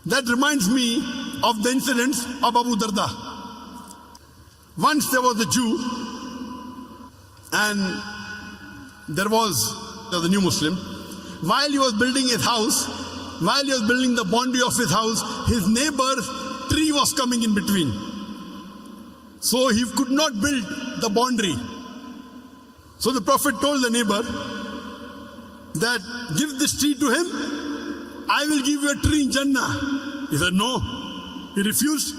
That reminds me of the incidents of Abu Darda. Once there was a Jew, and there was a new Muslim. While he was building his house, while he was building the boundary of his house, his neighbor's tree was coming in between. So he could not build the boundary. So the Prophet told the neighbor that, give this tree to him, I will give you a tree in Jannah. He said no. He refused.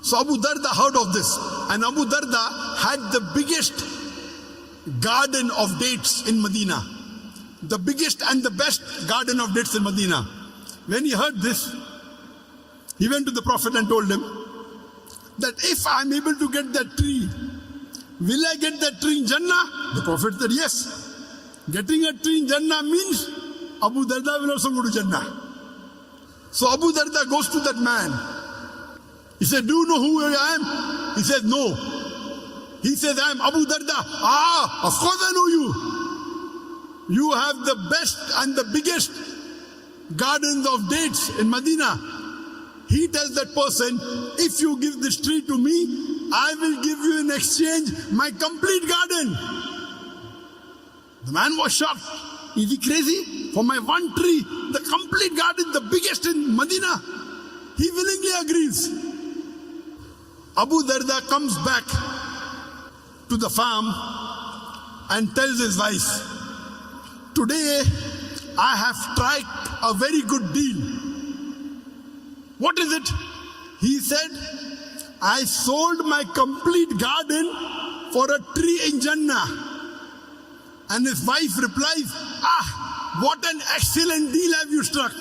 So Abu Darda heard of this, and Abu Darda had the biggest garden of dates in Medina. The biggest and the best garden of dates in Medina. When he heard this, he went to the Prophet and told him that if I am able to get that tree, will I get that tree in Jannah? The Prophet said yes. Getting a tree in Jannah means Abu Darda will also go to Jannah. So Abu Darda goes to that man. He said, do you know who I am? He said, no. He said, I am Abu Darda. Ah, of course I know you. You have the best and the biggest gardens of dates in Medina. He tells that person, if you give this tree to me, I will give you in exchange my complete garden. The man was shocked. Is he crazy? For my one tree, the complete garden, the biggest in Medina. He willingly agrees. Abu Darda comes back to the farm and tells his wife, today I have struck a very good deal. What is it? He said, I sold my complete garden for a tree in Jannah. And his wife replies, ah, what an excellent deal have you struck.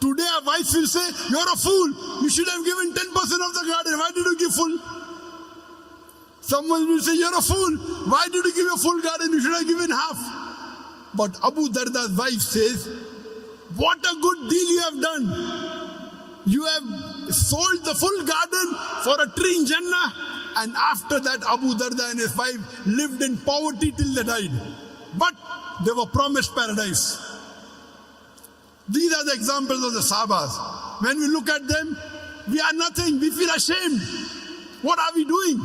Today a wife will say, you're a fool. You should have given 10% of the garden. Why did you give full? Someone will say, you're a fool. Why did you give a full garden? You should have given half. But Abu Darda's wife says, what a good deal you have done. You have sold the full garden for a tree in Jannah. And after that, Abu Darda and his wife lived in poverty till they died. But they were promised paradise. These are the examples of the Sahabas. When we look at them, we are nothing. We feel ashamed. What are we doing?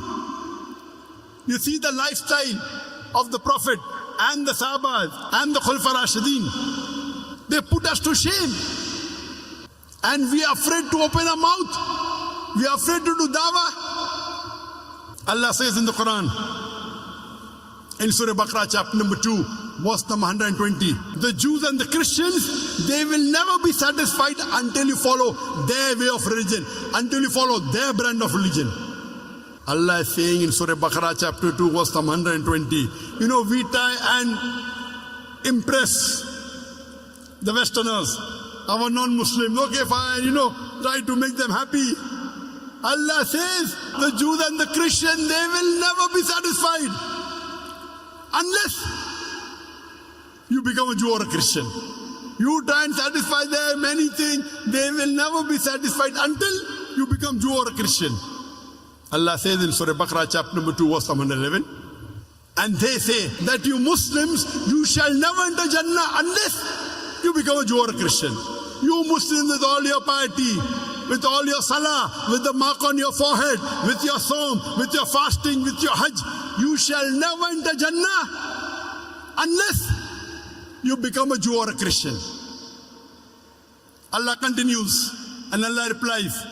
You see the lifestyle of the Prophet and the Sahabas and the Khulafa Rashidin. They put us to shame. And we are afraid to open our mouth. We are afraid to do dawah. Allah says in the Quran, in Surah Baqarah chapter number 2, verse number 120, the Jews and the Christians, they will never be satisfied until you follow their way of religion, until you follow their brand of religion. Allah is saying in Surah Baqarah chapter 2, verse number 120, you know, we try and impress the Westerners, our non-Muslims. Okay, fine, try to make them happy. Allah says, the Jews and the Christians, they will never be satisfied unless you become a Jew or a Christian. You try and satisfy them, anything, they will never be satisfied until you become Jew or a Christian. Allah says in Surah Baqarah chapter number 2, verse 111, and they say that you Muslims, you shall never enter Jannah unless you become a Jew or a Christian. You Muslims with all your piety, with all your salah, with the mark on your forehead, with your sawm, with your fasting, with your hajj, you shall never enter Jannah unless you become a Jew or a Christian. Allah continues and Allah replies,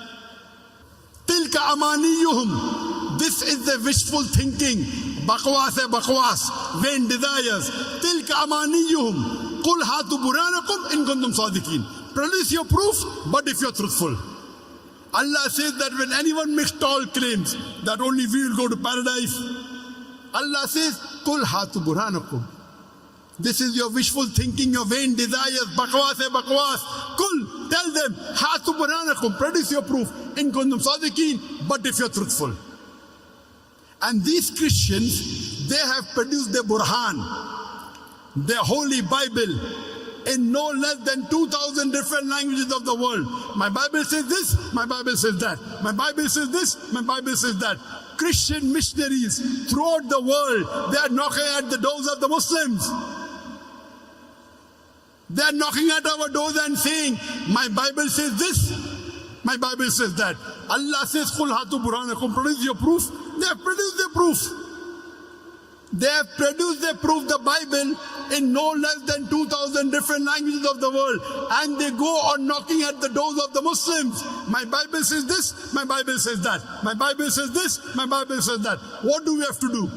Tilka amaniyuhum. This is the wishful thinking. Bakwas hai bakwas, vain desires. Tilka amaniyuhum. Qul hatu buranakum in kuntum sadiqin. Produce your proof, but if you're truthful. Allah says that when anyone makes tall claims that only we will go to paradise, Allah says, Qul hatu burhanakum. This is your wishful thinking, your vain desires, bakwas hai bakwas. Qul, tell them, hatu burhanakum, produce your proof, in kuntum sadiqin, but if you're truthful. And these Christians, they have produced their burhan, their holy Bible, in no less than 2,000 different languages of the world. My Bible says this, my Bible says that. My Bible says this, my Bible says that. Christian missionaries throughout the world, they are knocking at the doors of the Muslims. They are knocking at our doors and saying, my Bible says this, my Bible says that. Allah says, Qul hatu burhanakum, produce your proof. They have produced their proof. They have produced their proof, the Bible, in no less than 2,000 different languages of the world. And they go on knocking at the doors of the Muslims. My Bible says this, my Bible says that. My Bible says this, my Bible says that. What do we have to do?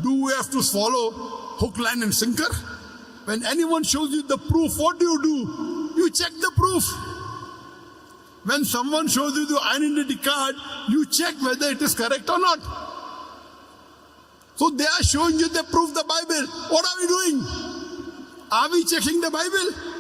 Do we have to follow hook, line and sinker? When anyone shows you the proof, what do? You check the proof. When someone shows you the identity card, you check whether it is correct or not. So they are showing you the proof, the Bible. What are we doing? Are we checking the Bible?